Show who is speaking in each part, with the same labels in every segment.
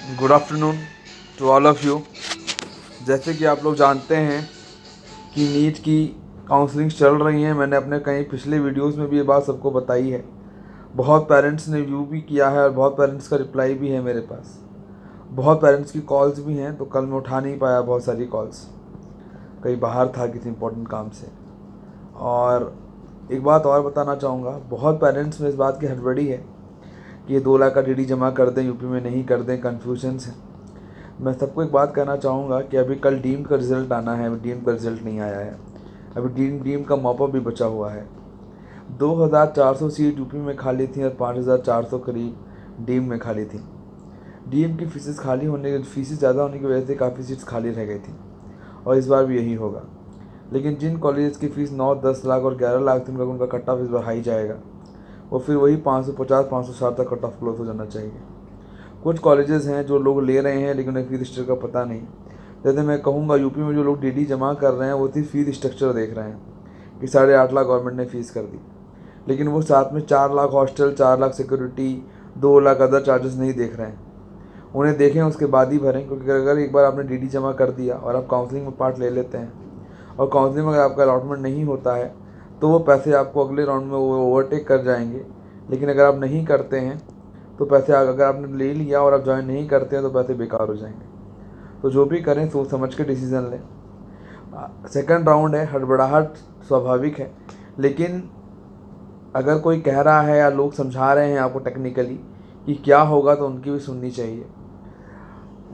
Speaker 1: Good afternoon to all of you. जैसे कि आप लोग जानते हैं कि नीट की काउंसलिंग चल रही है। मैंने अपने कई पिछले वीडियोस में भी ये बात सबको बताई है। बहुत पेरेंट्स ने व्यू भी किया है और बहुत पेरेंट्स का रिप्लाई भी है मेरे पास। बहुत पेरेंट्स की कॉल्स भी हैं, तो कल मैं उठा नहीं पाया बहुत सारी कॉल्स, कहीं बाहर था किसी इंपॉर्टेंट काम से। और एक बात और बताना चाहूँगा, बहुत पेरेंट्स में इस बात की हड़बड़ी है कि ये 2 लाख का डीडी जमा कर दें, यूपी में नहीं कर दें, कन्फ्यूजन्स है। मैं सबको एक बात कहना चाहूँगा कि अभी कल डीम्ड का रिज़ल्ट आना है। अभी डीम्ड का रिज़ल्ट नहीं आया है। अभी डीम्ड का मॉपअप भी बचा हुआ है। 2400 सीट यूपी में खाली थी और 5400 करीब डीम्ड में खाली थी। डीम्ड की फीसेस खाली होने की फीसेस ज़्यादा होने की वजह से काफ़ी सीट्स खाली रह गई थी, और इस बार भी यही होगा। लेकिन जिन कॉलेज की फ़ीस 9-10 लाख और 11 लाख थी, उनका कट ऑफ इस बार हाई जाएगा। वो फिर वही 550-560 तक कट ऑफ क्लोज हो जाना चाहिए। कुछ कॉलेजेस हैं जो लोग ले रहे हैं लेकिन उन्हें फ़ीस स्ट्रक्चर का पता नहीं। जैसे मैं कहूँगा, यूपी में जो लोग डीडी जमा कर रहे हैं वो सिर्फ फ़ीस स्ट्रक्चर देख रहे हैं कि 8.5 लाख गवर्नमेंट ने फ़ीस कर दी, लेकिन वो साथ में 4 lakh hostel, 4 lakh security, 2 lakh other charges नहीं देख रहे हैं। उन्हें देखें उसके बाद ही भरें, क्योंकि अगर एक बार आपने डीडी जमा कर दिया और आप काउंसलिंग में पार्ट ले लेते हैं और काउंसलिंग में अगर आपका अलॉटमेंट नहीं होता है तो वो पैसे आपको अगले राउंड में वो ओवरटेक कर जाएंगे। लेकिन अगर आप नहीं करते हैं तो पैसे, अगर आपने ले लिया और आप ज्वाइन नहीं करते हैं तो पैसे बेकार हो जाएंगे। तो जो भी करें सोच समझ के डिसीज़न लें। सेकंड राउंड है, हड़बड़ाहट स्वाभाविक है, लेकिन अगर कोई कह रहा है या लोग समझा रहे हैं आपको टेक्निकली कि क्या होगा, तो उनकी भी सुननी चाहिए।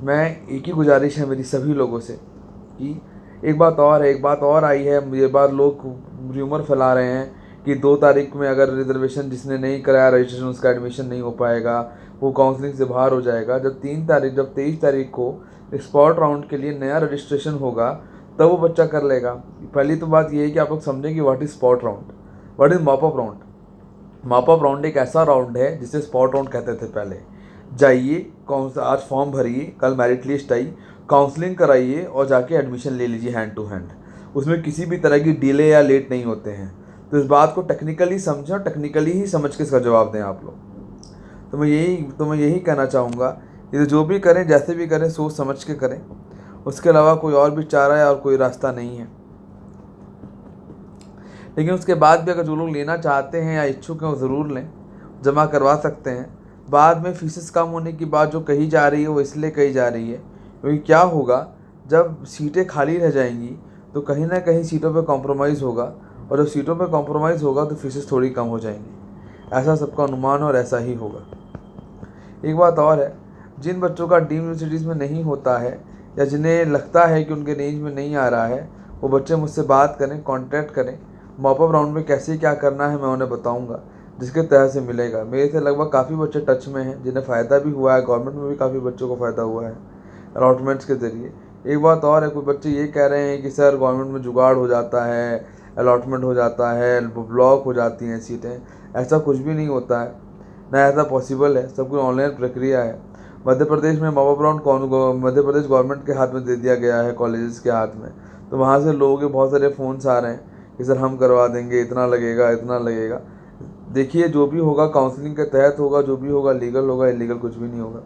Speaker 1: मैं एक ही गुजारिश है मेरी सभी लोगों से कि एक बात और है, एक बात और आई है। ये बात लोग र्यूमर फैला रहे हैं कि 2 तारीख में अगर रिजर्वेशन जिसने नहीं कराया रजिस्ट्रेशन, उसका एडमिशन नहीं हो पाएगा, वो काउंसलिंग से बाहर हो जाएगा। जब 23 तारीख को स्पॉट राउंड के लिए नया रजिस्ट्रेशन होगा, तब वो बच्चा कर लेगा। पहली तो बात ये है कि आप लोग समझें कि what is spot round, what is mop up round. Mop up round एक ऐसा राउंड है जिसे स्पॉट राउंड कहते थे पहले। जाइए, आज फॉर्म भरिए, कल मेरिट लिस्ट आई, काउंसलिंग कराइए और जाके एडमिशन ले लीजिए हैंड टू हैंड। उसमें किसी भी तरह की डिले या लेट नहीं होते हैं। तो इस बात को टेक्निकली समझें और टेक्निकली ही समझ के इसका जवाब दें आप लोग। तो मैं यही कहना चाहूँगा कि तो जो भी करें, जैसे भी करें, सोच समझ के करें। उसके अलावा कोई और भी चारा है और कोई रास्ता नहीं है। लेकिन उसके बाद भी अगर जो लोग लेना चाहते हैं या इच्छुक हैं वो ज़रूर लें, जमा करवा सकते हैं। बाद में फीसेस कम होने की बात जो कही जा रही है वो इसलिए कही जा रही है क्योंकि क्या होगा, जब सीटें खाली रह जाएंगी तो कहीं ना कहीं सीटों पे कॉम्प्रोमाइज़ होगा, और जब सीटों पे कॉम्प्रोमाइज़ होगा तो फीसेस थोड़ी कम हो जाएंगी। ऐसा सबका अनुमान और ऐसा ही होगा। एक बात और है, जिन बच्चों का डीम्ड यूनिवर्सिटीज़ में नहीं होता है या जिन्हें लगता है कि उनके रेंज में नहीं आ रहा है, वो बच्चे मुझसे बात करें, कांटेक्ट करें। मॉपअप राउंड में कैसे क्या करना है मैं उन्हें बताऊंगा, जिसके तहत से मिलेगा। मेरे से लगभग काफ़ी बच्चे टच में हैं जिन्हें फ़ायदा भी हुआ है। गवर्नमेंट में भी काफ़ी बच्चों को फ़ायदा हुआ है अलॉटमेंट्स के ज़रिए। एक बात और है, कुछ बच्चे ये कह रहे हैं कि सर गवर्नमेंट में जुगाड़ हो जाता है, अलॉटमेंट हो जाता है, ब्लॉक हो जाती हैं सीटें। ऐसा कुछ भी नहीं होता है, ना ऐसा पॉसिबल है। सब कुछ ऑनलाइन प्रक्रिया है। मध्य प्रदेश में mop up round Madhya Pradesh government के हाथ में दे दिया गया है, कॉलेजेस के हाथ में। तो वहाँ से लोगों के बहुत सारे फ़ोन्स आ रहे हैं कि सर हम करवा देंगे, इतना लगेगा, इतना लगेगा। देखिए, जो भी होगा काउंसलिंग के तहत होगा, जो भी होगा लीगल होगा, इलीगल कुछ भी नहीं होगा।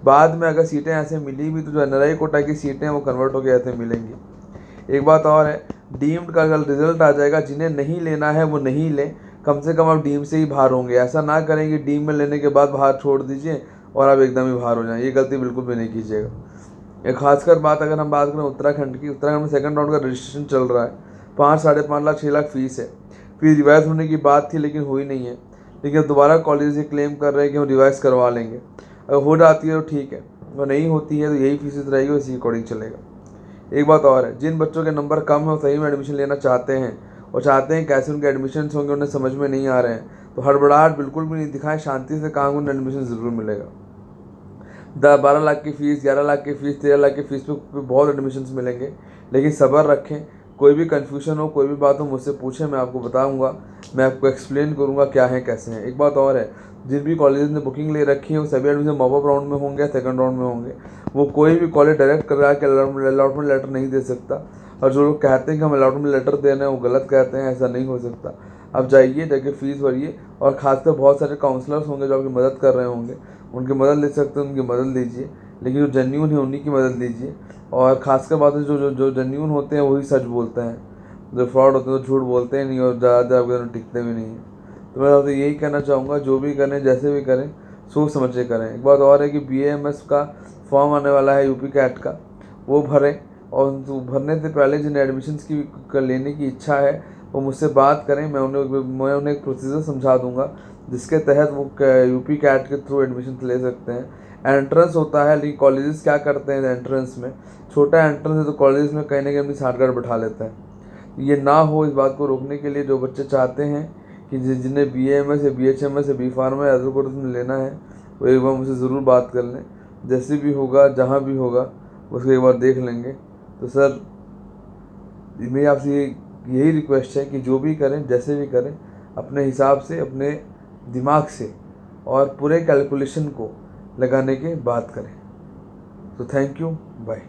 Speaker 1: बाद में अगर सीटें ऐसे मिली भी तो जो एनआरआई कोटा की सीटें हैं वो कन्वर्ट होकर ऐसे मिलेंगी। एक बात और है, डीम्ड का कल रिजल्ट आ जाएगा, जिन्हें नहीं लेना है वो नहीं लें। कम से कम आप डीम से ही बाहर होंगे। ऐसा ना करें कि डीम में लेने के बाद बाहर छोड़ दीजिए और आप एकदम ही बाहर हो जाएं। ये गलती बिल्कुल भी नहीं कीजिएगा। एक खासकर बात अगर हम बात करें उत्तराखंड की, उत्तराखंड में सेकंड राउंड का रजिस्ट्रेशन चल रहा है। 5-5.5 लाख 6 लाख फीस है। फीस रिवाइज होने की बात थी लेकिन हुई नहीं है। लेकिन अब दोबारा कॉलेज ये क्लेम कर रहे हैं कि हम रिवाइज करवा लेंगे। अगर हो जाती है तो ठीक है, अगर नहीं होती है तो यही फीसेस रहेगी, इसी अकॉर्डिंग चलेगा। एक बात और है, जिन बच्चों के नंबर कम है वो सही में एडमिशन लेना चाहते हैं और चाहते हैं कैसे उनके एडमिशन होंगे, उन्हें समझ में नहीं आ रहे हैं, तो हड़बड़ाहट बिल्कुल भी नहीं दिखाएं। शांति से कहा उन्हें एडमिशन ज़रूर मिलेगा। 12 लाख की फ़ीस, 11 लाख की फ़ीस, 13 लाख की फ़ीस पे बहुत एडमिशन्स मिलेंगे। लेकिन सब्र रखें। कोई भी कन्फ्यूजन हो, कोई भी बात हो, मुझसे पूछें, मैं आपको बताऊंगा, मैं आपको एक्सप्लेन करूंगा क्या है कैसे हैं। एक बात और है, जिन भी कॉलेज ने बुकिंग ले रखी है वो सभी एडमिशन मॉपअप राउंड में होंगे, सेकंड राउंड में होंगे। वो कोई भी कॉलेज डायरेक्ट करा के अलॉटमेंट लेटर नहीं दे सकता। और जो लोग कहते हैं कि हम अलॉटमेंट लेटर दे रहे हैं वो गलत कहते हैं, ऐसा नहीं हो सकता। अब जाइए, जाके फीस भरिए, और खासकर बहुत सारे काउंसलर्स होंगे जो आपकी मदद कर रहे होंगे, उनकी मदद ले सकते हैं, उनकी मदद लीजिए। लेकिन जो जेन्यून है उन्हीं की मदद लीजिए। और ख़ासकर बात है जो जो जो जेन्यून होते हैं वही सच बोलते हैं, जो फ्रॉड होते हैं तो झूठ बोलते हैं नहीं और ज़्यादा आपके टिकते भी नहीं हैं। तो मैं आपसे यही कहना चाहूँगा, जो भी करें जैसे भी करें सोच समझ के करें। एक बात और है कि BAMS का फॉर्म आने वाला है यूपी कैट का, वो भरें और भरने से पहले जिन एडमिशन्स की लेने की इच्छा है वो मुझसे बात करें। मैं उन्हें एक प्रोसीजर समझा दूंगा जिसके तहत वो यूपी कैट के थ्रू एडमिशन ले सकते हैं। एंट्रेंस होता है, लेकिन कॉलेजेस क्या करते हैं एंट्रेंस में, छोटा एंट्रेंस है तो कॉलेजेस में कहीं ना कहीं अपनी साठगांठ बैठा लेते हैं। ये ना हो, इस बात को रोकने के लिए जो बच्चे चाहते हैं कि जिन्हें BAMS या BHMS या B.Pharm या अदर कोर्स में लेना है वो एक बार मुझसे ज़रूर बात कर लें। जैसे भी होगा जहाँ भी होगा उसको एक बार देख लेंगे। तो सर मेरी आपसे यही रिक्वेस्ट है कि जो भी करें जैसे भी करें अपने हिसाब से, अपने दिमाग से और पूरे कैलकुलेशन को लगाने के बाद करें। तो थैंक यू, बाय।